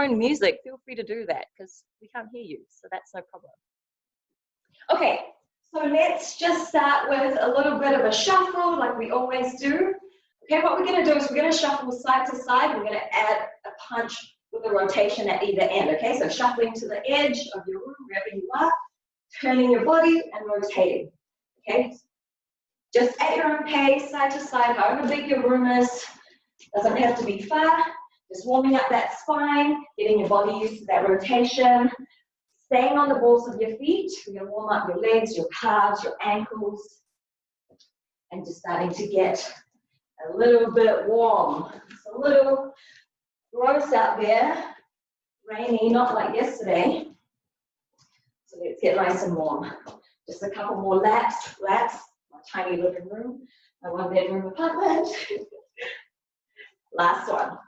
own music, feel free to do that because we can't hear you, so that's no problem. Okay, so let's just start with a little bit of a shuffle like we always do. Okay, what we're going to do is we're going to shuffle side to side. We're going to add a punch with a rotation at either end. Okay, so shuffling to the edge of your room, wherever you are, turning your body and rotating. Okay, just at your own pace, side to side, however big your room is. Doesn't have to be far. Just warming up that spine, getting your body used to that rotation. Staying on the balls of your feet. We're going to warm up your legs, your calves, your ankles, and just starting to get a little bit warm. It's a little gross out there, rainy, not like yesterday. So let's get nice and warm. Just a couple more laps, my tiny living room, my one-bedroom apartment. Last one.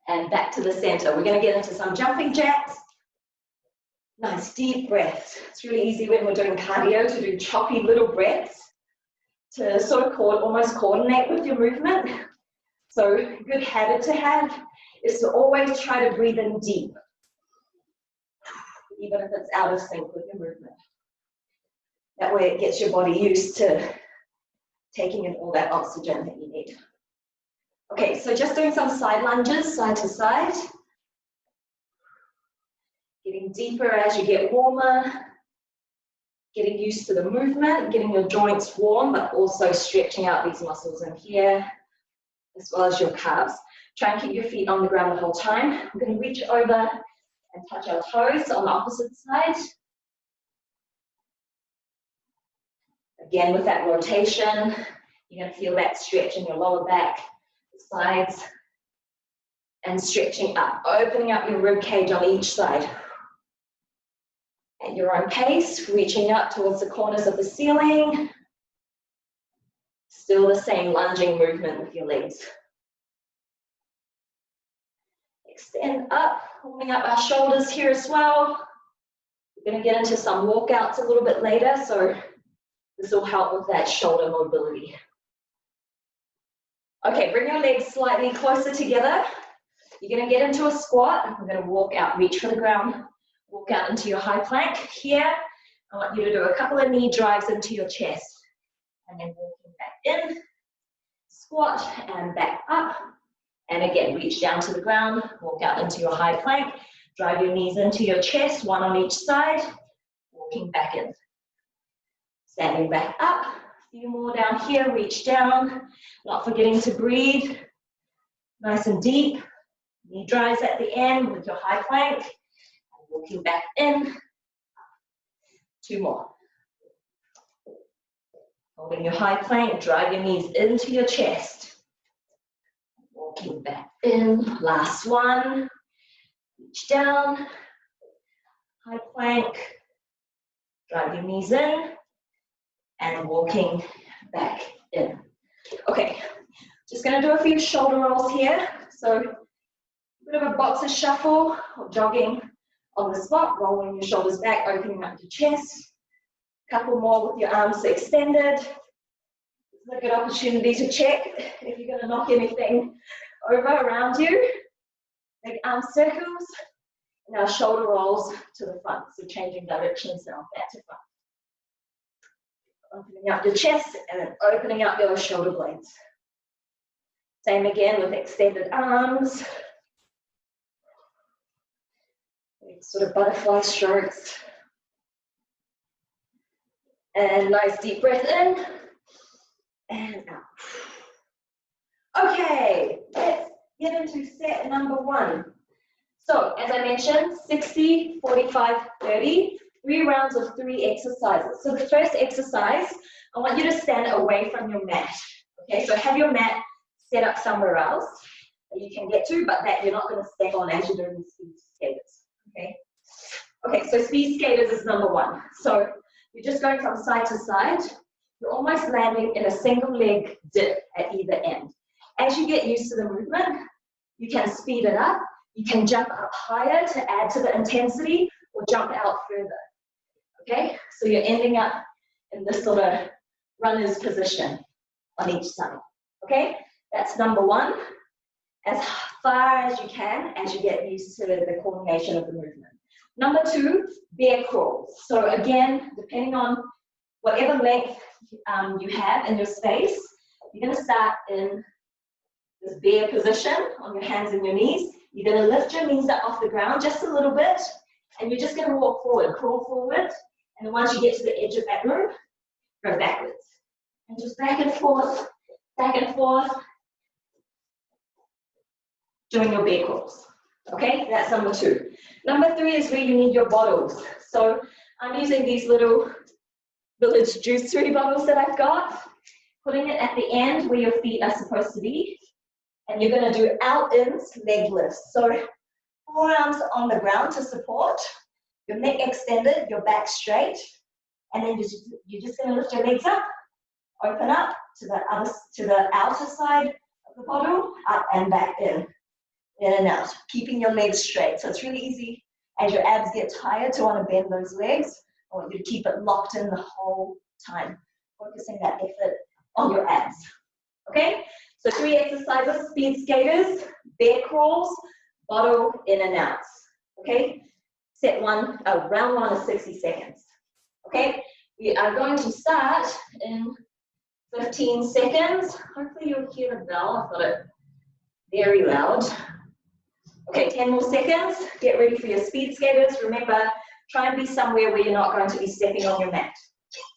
And back to the center. We're going to get into some jumping jacks. Nice deep breaths. It's really easy when we're doing cardio to do choppy little breaths to sort of almost coordinate with your movement. So a good habit to have is to always try to breathe in deep, even if it's out of sync with your movement. That way it gets your body used to taking in all that oxygen that you need. Okay, so just doing some side lunges, side to side. Getting deeper as you get warmer. Getting used to the movement, getting your joints warm, but also stretching out these muscles in here, as well as your calves. Try and keep your feet on the ground the whole time. We're going to reach over and touch our toes on the opposite side. Again, with that rotation, you're going to feel that stretch in your lower back, the sides, and stretching up, opening up your rib cage on each side. At your own pace, reaching up towards the corners of the ceiling. Still the same lunging movement with your legs. Extend up, warming up our shoulders here as well. We're going to get into some walkouts a little bit later, so this will help with that shoulder mobility. Okay, bring your legs slightly closer together. You're going to get into a squat. We're going to walk out, reach for the ground. Walk out into your high plank here. I want you to do a couple of knee drives into your chest. And then walking back in, squat and back up. And again, reach down to the ground, walk out into your high plank. Drive your knees into your chest, one on each side. Walking back in. Standing back up. A few more down here, reach down. Not forgetting to breathe. Nice and deep. Knee drives at the end with your high plank. Walking back in. 2 more. Holding your high plank, drive your knees into your chest. Walking back in. Last one. Reach down. High plank. Drive your knees in. And walking back in. Okay, just going to do a few shoulder rolls here. So a bit of a boxer shuffle or jogging on the spot, rolling your shoulders back, opening up your chest. A couple more with your arms extended. This is a good opportunity to check if you're going to knock anything over around you. Big arm circles. Now shoulder rolls to the front, so changing directions now, back to front. Opening up your chest and then opening up your shoulder blades. Same again with extended arms. Sort of butterfly strokes. And nice deep breath in and out. Okay, let's get into set number 1. So, as I mentioned, 60, 45, 30, 3 rounds of 3 exercises. So the first exercise, I want you to stand away from your mat. Okay, so have your mat set up somewhere else that you can get to, but that you're not going to step on as you're doing speed skaters. Okay. Okay, so speed skaters is number 1. So you're just going from side to side. You're almost landing in a single leg dip at either end. As you get used to the movement, you can speed it up. You can jump up higher to add to the intensity or jump out further. Okay, so you're ending up in this sort of runner's position on each side. Okay, that's number 1. As far as you can as you get used to the coordination of the movement. Number 2, bear crawls. So again, depending on whatever length you have in your space, you're going to start in this bear position on your hands and your knees. You're going to lift your knees up off the ground just a little bit, and you're just going to walk forward, crawl forward, and then once you get to the edge of that room, go backwards. And just back and forth, doing your bear crawls. Okay, that's number 2. Number 3 is where you need your bottles. So I'm using these little Village juicery bottles that I've got, putting it at the end where your feet are supposed to be, and you're going to do out-ins, leg lifts. So forearms on the ground to support, your neck extended, your back straight, and then you're just going to lift your legs up, open up to the outer side of the bottle, up and back in and out, keeping your legs straight. So it's really easy as your abs get tired to want to bend those legs. I want you to keep it locked in the whole time, focusing that effort on your abs. Okay, so 3 exercises: speed skaters, bear crawls, bottle in and outs. Okay, round 1 is 60 seconds. Okay, we are going to start in 15 seconds. Hopefully you'll hear the bell. I've got it very loud. Okay, 10 more seconds. Get ready for your speed skaters. Remember, try and be somewhere where you're not going to be stepping on your mat.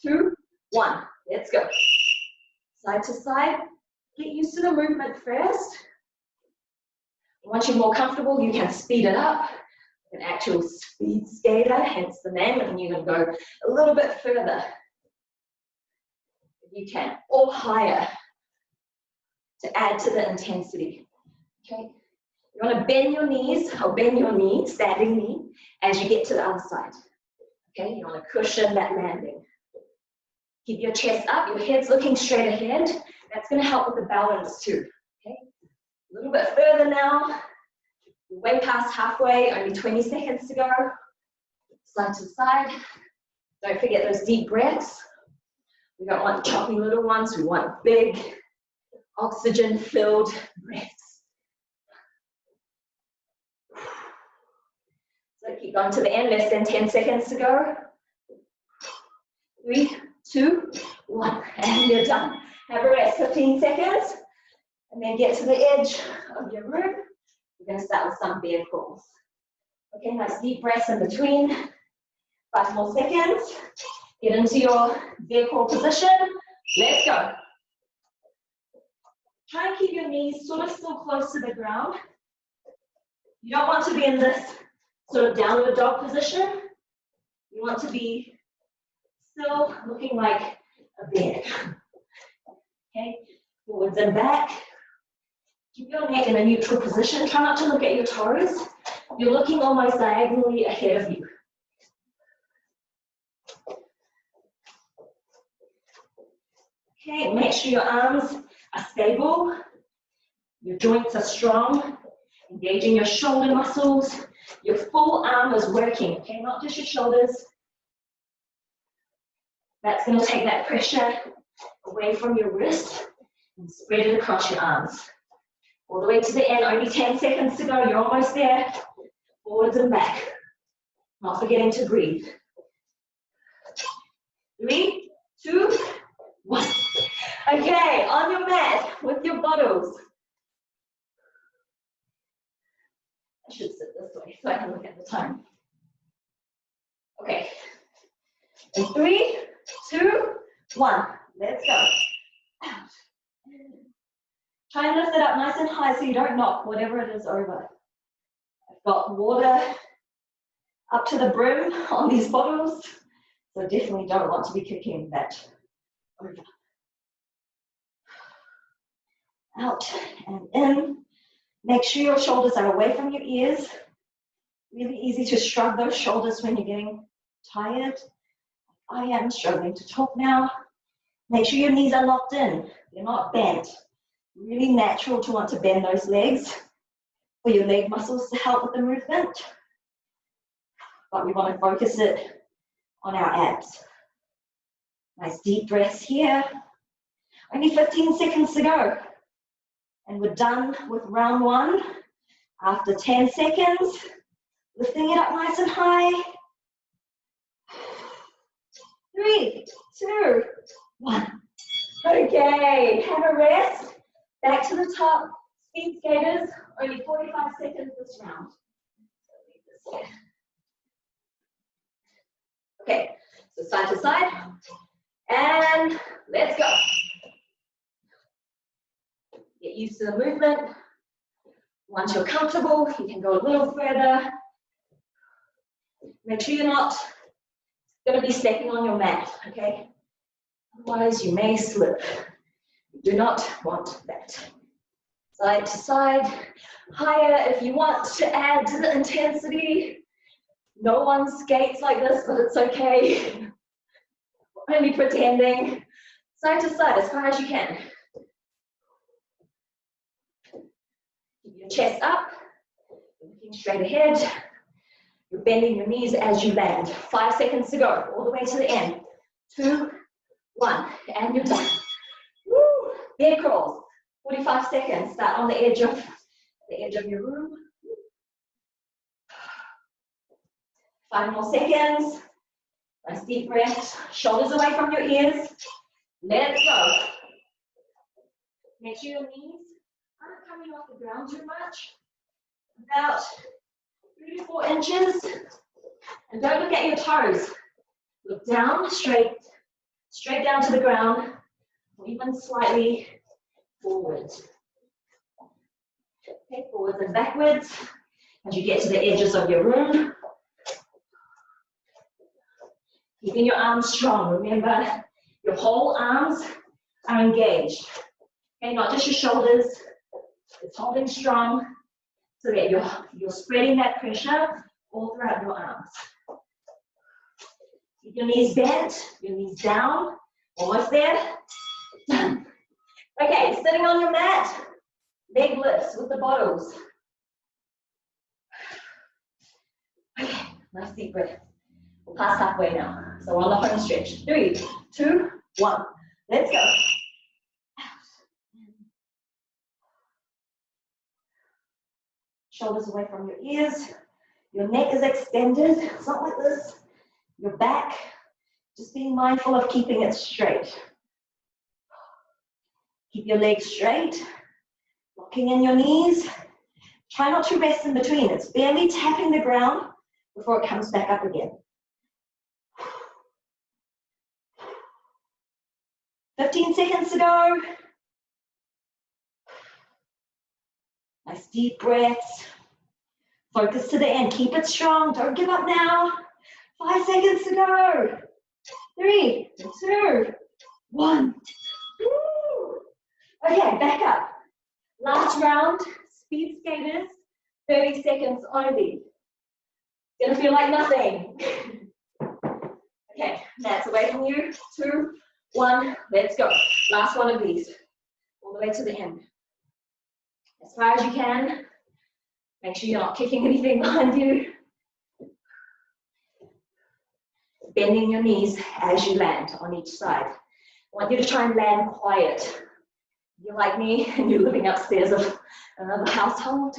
2, 1, let's go. Side to side. Get used to the movement first. Once you're more comfortable, you can speed it up. An actual speed skater, hence the name, and you're going to go a little bit further if you can, or higher to add to the intensity. Okay, you want to bend your knees, or bend your knee, standing knee, as you get to the other side. Okay, you want to cushion that landing. Keep your chest up, your head's looking straight ahead. That's going to help with the balance too. Okay, a little bit further now. We're way past halfway, only 20 seconds to go. Side to side. Don't forget those deep breaths. We don't want choppy little ones. We want big, oxygen-filled breaths. So keep going to the end, less than 10 seconds to go. 3, 2, 1, and you're done. Have a rest, 15 seconds, and then get to the edge of your room. We're going to start with some bear crawls. Okay, nice deep breaths in between. 5 more seconds. Get into your bear crawl position. Let's go. Try and keep your knees sort of still close to the ground. You don't want to be in this sort of downward dog position. You want to be still looking like a bear. Okay, forwards and back. Keep your neck in a neutral position. Try not to look at your toes. You're looking almost diagonally ahead of you. Okay, make sure your arms are stable. Your joints are strong. Engaging your shoulder muscles. Your full arm is working, okay, not just your shoulders. That's going to take that pressure away from your wrist and spread it across your arms. All the way to the end, only 10 seconds to go, you're almost there. Forwards and back. Not forgetting to breathe. 3, 2, 1. Okay, on your mat with your bottles. I should sit this way so I can look at the time. Okay. In 3, 2, 1. Let's go. Out. Try and lift it up nice and high so you don't knock whatever it is over. I've got water up to the brim on these bottles, so definitely don't want to be kicking that over. Out and in. Make sure your shoulders are away from your ears. Really easy to shrug those shoulders when you're getting tired. I am struggling to talk now. Make sure your knees are locked in. They're not bent. Really natural to want to bend those legs for your leg muscles to help with the movement. But we want to focus it on our abs. Nice deep breaths here. Only 15 seconds to go. And we're done with round 1 After 10 seconds, lifting it up nice and high. 3, 2, 1. Okay, have a rest. Back to the top. Speed skaters, only 45 seconds this round. Okay, so side to side. And let's go. Get used to the movement. Once you're comfortable, you can go a little further. Make sure you're not going to be stepping on your mat, okay? Otherwise, you may slip. You do not want that. Side to side, higher if you want to add to the intensity. No one skates like this, but it's okay. Only pretending. Side to side as far as you can. Keep your chest up, looking straight ahead. You're bending your knees as you land. 5 seconds to go, all the way to the end. 2, 1, and you're done. Woo! Bear crawls. 45 seconds. Start on the edge of your room. 5 more seconds. Nice deep breath. Shoulders away from your ears. Let's go. Make sure your knees aren't coming off the ground too much. About 3 to 4 inches. And don't look at your toes. Look down, straight down to the ground, or even slightly forwards. Okay, forwards and backwards as you get to the edges of your room. Keeping your arms strong. Remember, your whole arms are engaged. Okay, not just your shoulders. It's holding strong so that you're spreading that pressure all throughout your arms. Keep your knees bent, your knees down. Almost there. Done. Okay, sitting on your mat, leg lifts with the bottles. Okay, nice deep breath. We'll pass halfway now. So we're on the home stretch. 3, 2, 1. Let's go. Shoulders away from your ears. Your neck is extended. It's not like this. Your back, just being mindful of keeping it straight. Keep your legs straight. Locking in your knees. Try not to rest in between. It's barely tapping the ground before it comes back up again. 15 seconds to go. Nice deep breaths. Focus to the end. Keep it strong. Don't give up now. 5 seconds to go. 3, 2, 1. Woo. Okay, back up. Last round, speed skaters, 30 seconds only. It's gonna feel like nothing. Okay, mats away from you. 2, 1, let's go. Last one of these, all the way to the end. As far as you can. Make sure you're not kicking anything behind you. Bending your knees as you land on each side. I want you to try and land quiet. You're like me and you're living upstairs of another household.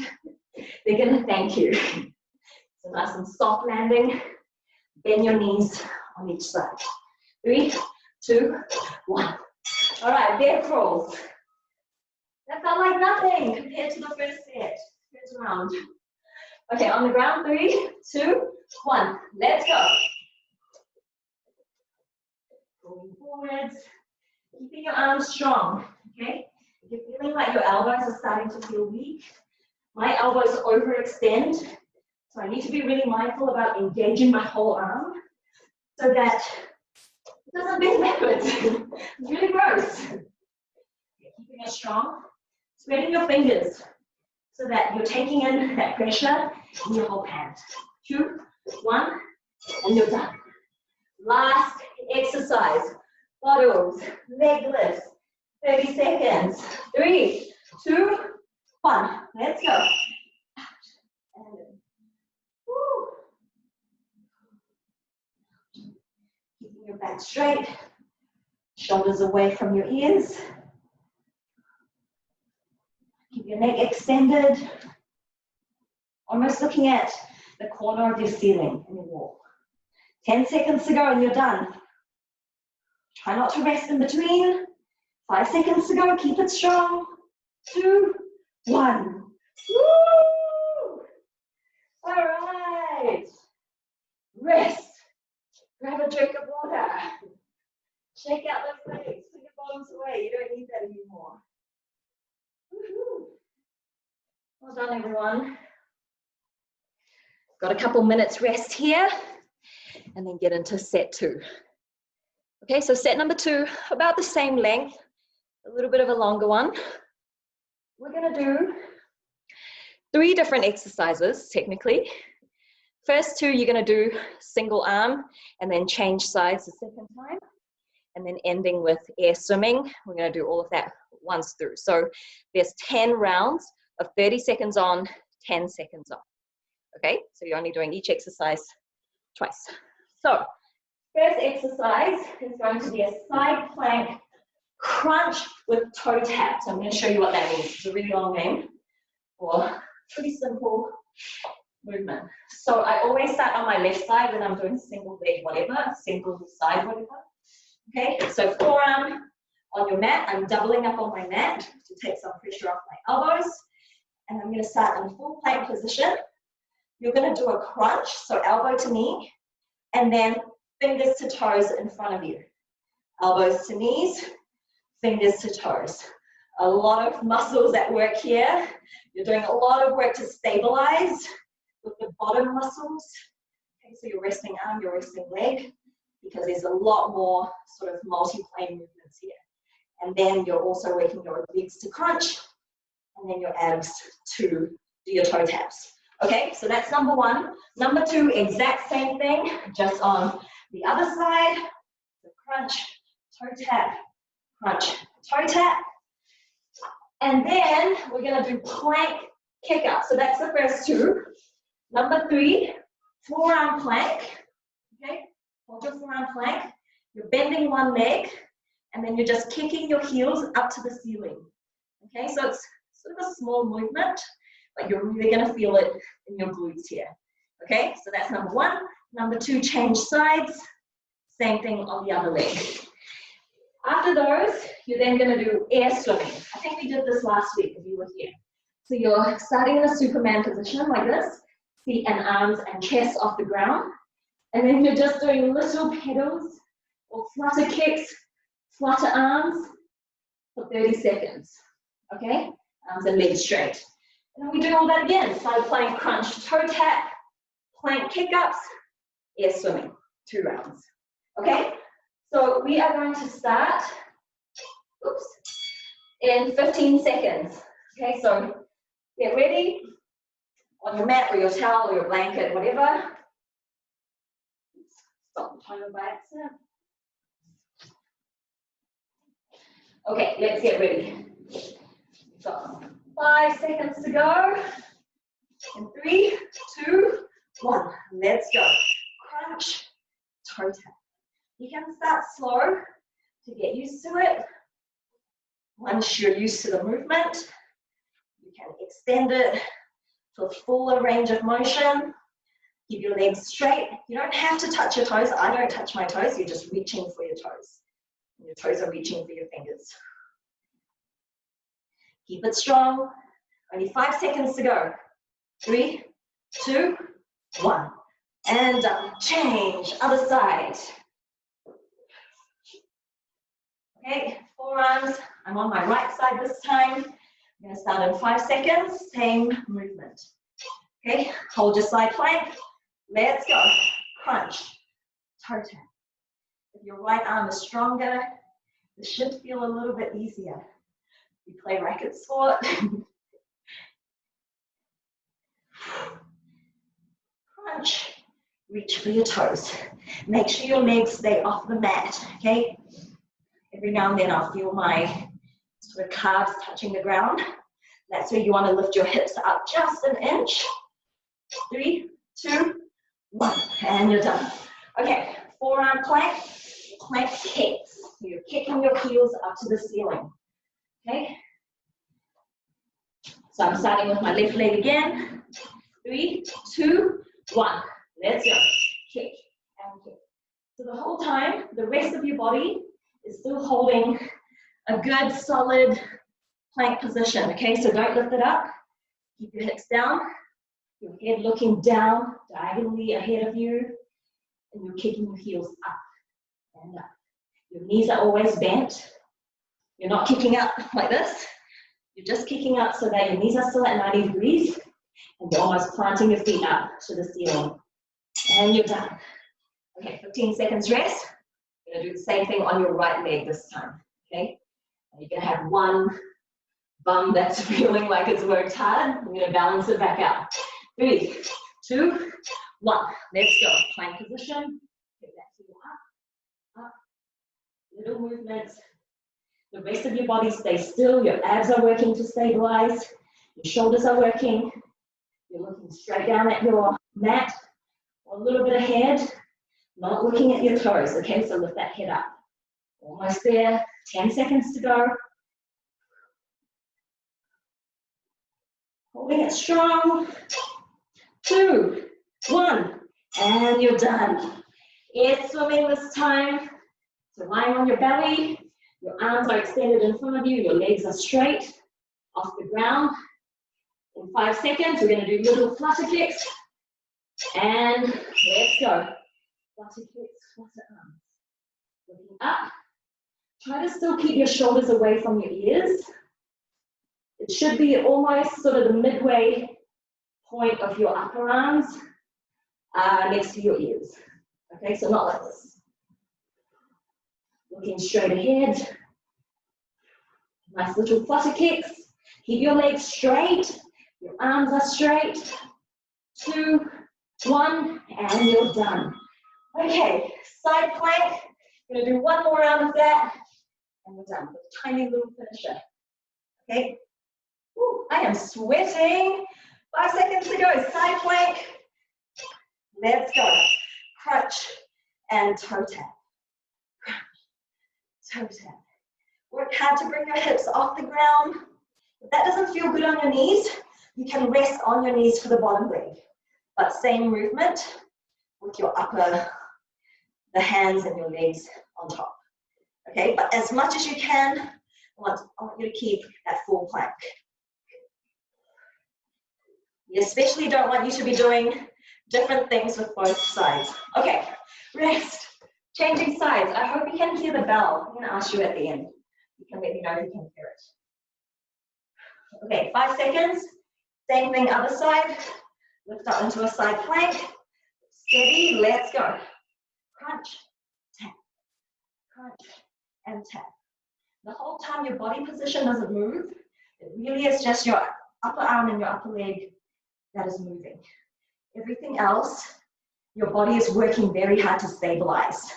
They're gonna thank you. So nice and soft landing. Bend your knees on each side. 3, 2, 1. All right, bear crawls. That felt like nothing compared to the first set. First round. Okay, on the ground. 3, 2, 1. Let's go. Moving forwards. Keeping your arms strong. Okay. If you're feeling like your elbows are starting to feel weak, my elbows overextend, so I need to be really mindful about engaging my whole arm so that it doesn't bend backwards. It's really gross. Okay, keeping it strong. Spreading your fingers so that you're taking in that pressure in your whole hand. 2, 1, and you're done. Last exercise. Bottles, leg lifts, 30 seconds. 3, 2, 1. Let's go. And woo. Keeping your back straight, shoulders away from your ears. Keep your neck extended. almost looking at the corner of your ceiling in your wall. 10 seconds to go and you're done. Try not to rest in between. 5 seconds to go, keep it strong. 2, 1. Woo! All right. Rest. Grab a drink of water. Shake out those legs. Put your bottoms away. You don't need that anymore. Woohoo. Well done, everyone. Got a couple minutes rest here, and then get into set 2. Okay, so set number 2, about the same length, a little bit of a longer one. We're gonna do 3 different exercises, technically. First 2, you're gonna do single arm, and then change sides the second time, and then ending with air swimming. We're gonna do all of that once through. So there's 10 rounds of 30 seconds on, 10 seconds off. Okay, so you're only doing each exercise twice. So first exercise is going to be a side plank crunch with toe taps. I'm going to show you what that means. It's a really long name for pretty simple movement. So I always start on my left side when I'm doing single leg whatever, single side whatever. Okay, so forearm on your mat. I'm doubling up on my mat to take some pressure off my elbows. And I'm going to start in full plank position. You're going to do a crunch, so elbow to knee, and then fingers to toes in front of you. Elbows to knees, fingers to toes. A lot of muscles at work here. You're doing a lot of work to stabilize with the bottom muscles. Okay, so you're resting arm, you're resting leg, because there's a lot more sort of multi-plane movements here. And then you're also working your legs to crunch, and then your abs to do your toe taps. Okay, so that's number 1. Number 2, exact same thing, just on the other side. So crunch, toe tap, crunch, toe tap. And then we're going to do plank kick up. So that's the first 2. Number 3, forearm plank. Okay, hold your forearm plank. You're bending one leg, and then you're just kicking your heels up to the ceiling. Okay, so it's sort of a small movement, but you're really going to feel it in your glutes here. Okay, so that's number 1. Number 2, change sides. Same thing on the other leg. After those, you're then going to do air swimming. I think we did this last week if you were here. So you're starting in a Superman position like this, feet and arms and chest off the ground. And then you're just doing little pedals or flutter kicks, flutter arms for 30 seconds. Okay, arms and legs straight. And then we do all that again. Side plank crunch, toe tap, plank kick-ups, air swimming, 2 rounds. Okay, so we are going to start, in 15 seconds. Okay, so get ready on your mat or your towel or your blanket, whatever. Stop the timer by accident. Okay, let's get ready. So 5 seconds to go. In 3, 2, 1. Let's go. Crunch, toe tap. You can start slow to get used to it. Once you're used to the movement, you can extend it to a fuller range of motion. Keep your legs straight. You don't have to touch your toes. I don't touch my toes. You're just reaching for your toes. Your toes are reaching for your fingers. Keep it strong. Only 5 seconds to go. 3, 2, 1. And done. Change. Other side. Okay, forearms. I'm on my right side this time. I'm going to start in 5 seconds. Same movement. Okay, hold your side plank. Let's go. Crunch. Toe tap. If your right arm is stronger, this should feel a little bit easier. You play racket sport. Crunch. Reach for your toes. Make sure your legs stay off the mat, okay? Every now and then I'll feel my sort of calves touching the ground. That's where you want to lift your hips up just an inch. 3, 2, 1, and you're done. Okay, forearm plank, plank kicks. You're kicking your heels up to the ceiling. Okay? So I'm starting with my left leg again. 3, 2, 1. Let's go. Kick and kick. So the whole time, the rest of your body is still holding a good, solid plank position, okay? So don't lift it up. Keep your hips down, your head looking down, diagonally ahead of you, and you're kicking your heels up and up. Your knees are always bent. You're not kicking up like this. You're just kicking up so that your knees are still at 90 degrees, and you're almost planting your feet up to the ceiling. And you're done. Okay, 15 seconds rest. You're gonna do the same thing on your right leg this time, okay? And you're gonna have one bum that's feeling like it's worked hard. We're gonna balance it back out. 3, 2, 1. Let's go. Plank position. Get that heel up, up. Little movements. The rest of your body stays still. Your abs are working to stabilize. Your shoulders are working. You're looking straight down at your mat, or a little bit ahead, not looking at your toes, okay? So lift that head up. Almost there. 10 seconds to go. Holding it strong. 2, 1, and you're done. Air swimming this time. So lying on your belly, your arms are extended in front of you, your legs are straight off the ground. In 5 seconds, we're going to do little flutter kicks. And let's go. Flutter kicks, flutter arms. Looking up. Try to still keep your shoulders away from your ears. It should be almost sort of the midway point of your upper arms next to your ears. Okay, so not like this. Looking straight ahead. Nice little flutter kicks. Keep your legs straight. Your arms are straight. 2, 1, and you're done. Okay, side plank. We're gonna do one more round of that, and we're done with a tiny little finisher. Okay. Ooh, I am sweating. 5 seconds to go. Side plank. Let's go. Crunch and toe tap. Crunch, toe tap. Work hard to bring your hips off the ground. If that doesn't feel good on your knees, you can rest on your knees for the bottom leg. But same movement with your upper, the hands and your legs on top. Okay, but as much as you can, I want you to keep that full plank. We especially don't want you to be doing different things with both sides. Okay, rest. Changing sides. I hope you can hear the bell. I'm going to ask you at the end. You can let me know if you can hear it. Okay, 5 seconds. Same thing, other side. Lift up into a side plank. Steady, let's go. Crunch, tap, crunch, and tap. The whole time your body position doesn't move. It really is just your upper arm and your upper leg that is moving. Everything else, your body is working very hard to stabilize,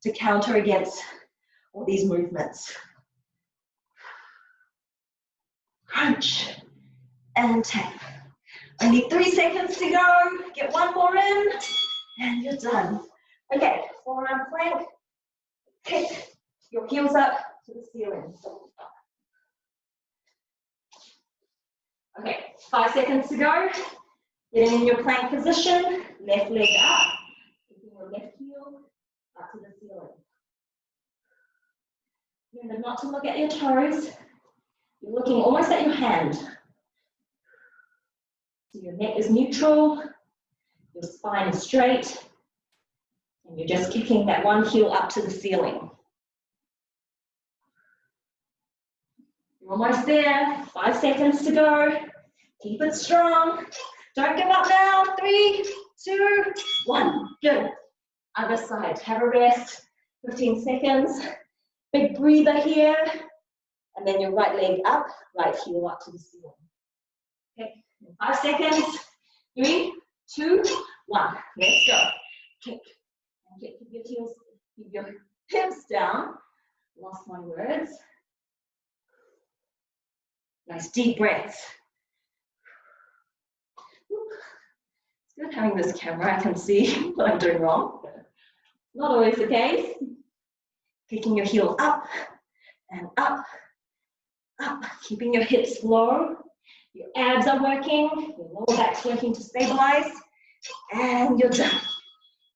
to counter against all these movements. Crunch and tap. Only 3 seconds to go. Get one more in, and you're done. Okay, forearm plank. Kick your heels up to the ceiling. Okay, 5 seconds to go. Getting in your plank position. Left leg up. Keeping your left heel up to the ceiling. Remember not to look at your toes. You're looking almost at your hand. So your neck is neutral, your spine is straight, and you're just kicking that one heel up to the ceiling. You're almost there. 5 seconds to go. Keep it strong. Don't give up now. 3, 2, 1. Good. Other side. Have a rest. 15 seconds. Big breather here. And then your right leg up, right heel up to the ceiling. Okay. 5 seconds. 3, 2, 1. Let's go. Kick. And kick. Keep your heels, keep your hips down. Lost my words. Nice deep breaths. It's good having this camera. I can see what I'm doing wrong. Not always the case. Kicking your heel up and up, up. Keeping your hips low Your abs are working, your lower back's working to stabilize, and you're done.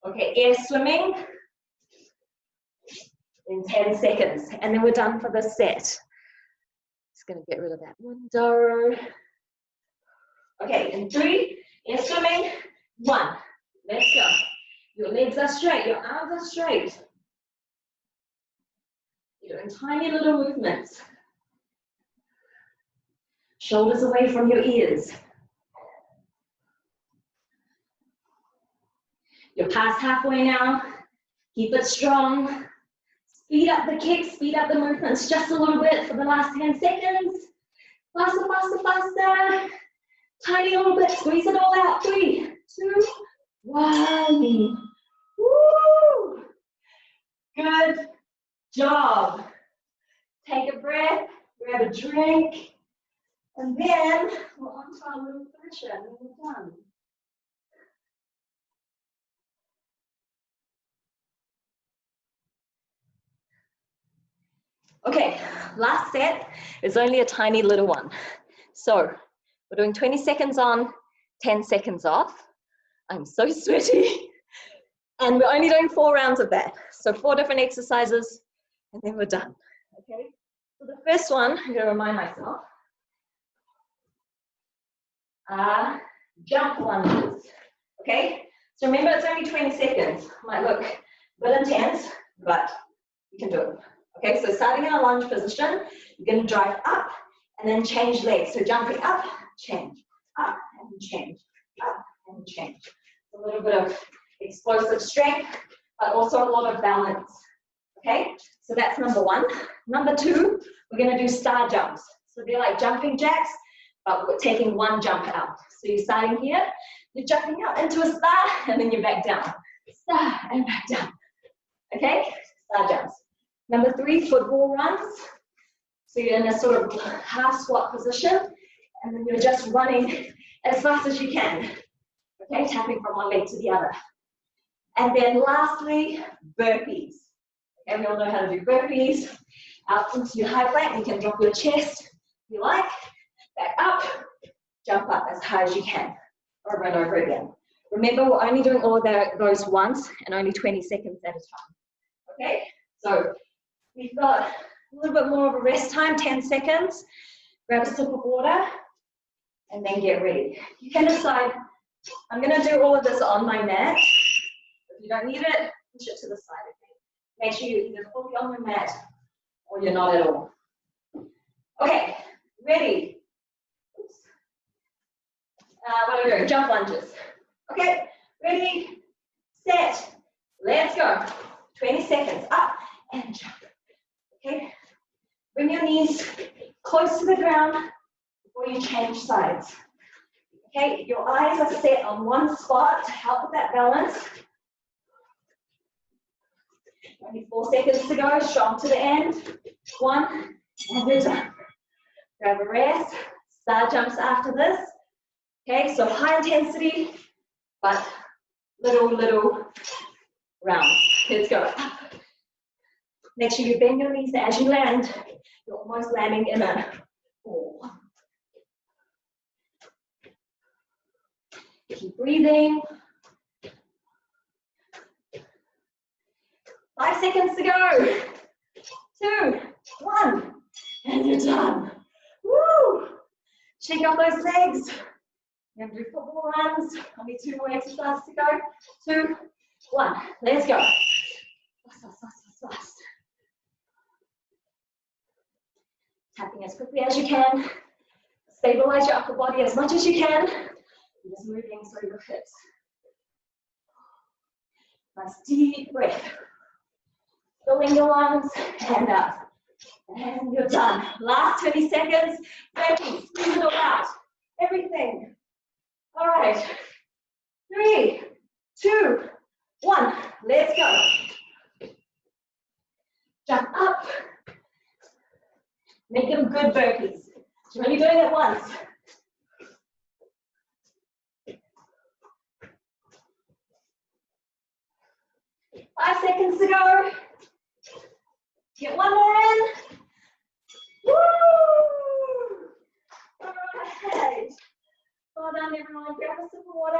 Okay, air swimming in 10 seconds, and then we're done for this set. Just gonna get rid of that window. Okay, in 3, air swimming, 1. Let's go. Your legs are straight, your arms are straight. You're doing tiny little movements. Shoulders away from your ears. You're past halfway now. Keep it strong. Speed up the kicks, speed up the movements just a little bit for the last 10 seconds. Faster, faster, faster. Tiny little bit, squeeze it all out. 3, 2, 1. Woo! Good job. Take a breath, grab a drink, and then we're on to our little finisher and we're done. Okay, last set is only a tiny little one. So we're doing 20 seconds on, 10 seconds off. I'm so sweaty. And we're only doing 4 rounds of that. So 4 different exercises, and then we're done. Okay, so the first one, I'm going to remind myself, jump lunges. Okay, so remember it's only 20 seconds. Might look a bit intense, but you can do it. Okay, so starting in a lunge position, you're going to drive up and then change legs. So jumping up, change, up and change, up and change. A little bit of explosive strength, but also a lot of balance. Okay, so that's number 1. Number 2, we're going to do star jumps. So they're like jumping jacks, but we're taking 1 jump out. So you're starting here, you're jumping up into a star, and then you're back down. Star and back down. Okay, star jumps. Number 3, football runs. So you're in a sort of half squat position, and then you're just running as fast as you can. Okay, tapping from one leg to the other. And then lastly, burpees. Okay, we all know how to do burpees. Out into your high plank, you can drop your chest if you like. Back up, jump up as high as you can, over and over again. Remember, we're only doing all of those once and only 20 seconds at a time. Okay, so we've got a little bit more of a rest time, 10 seconds. Grab a sip of water and then get ready. You can decide, I'm going to do all of this on my mat. If you don't need it, push it to the side. Okay? Make sure you're either fully on your mat or you're not at all. Okay, ready. Oops. What are we doing? Jump lunges. Okay, ready, set, let's go. 20 seconds, up and jump. Okay, bring your knees close to the ground before you change sides. Okay, your eyes are set on one spot to help with that balance. Only 4 seconds to go, strong to the end. 1, and we're done. Grab a rest, star jumps after this. Okay, so high intensity, but little rounds. Let's go. Make sure you bend your knees as you land. You're almost landing in a ball. Keep breathing. 5 seconds to go. 2, 1, and you're done. Woo! Shake off those legs. We're going to do football runs. Only 2 more exercises to go. 2, 1, let's go. Fast. Tapping as quickly as you can. Stabilize your upper body as much as you can. You're just moving through your hips. Nice deep breath. Filling your lungs and up. And you're done. Last 20 seconds. Ready. Squeeze it all out. Everything. All right. 3, 2, 1. Let's go. Jump up. Make them good burpees. You're only doing it once. Five seconds to go. Get 1 more in. Woo! All right. everyone. Grab a sip of water.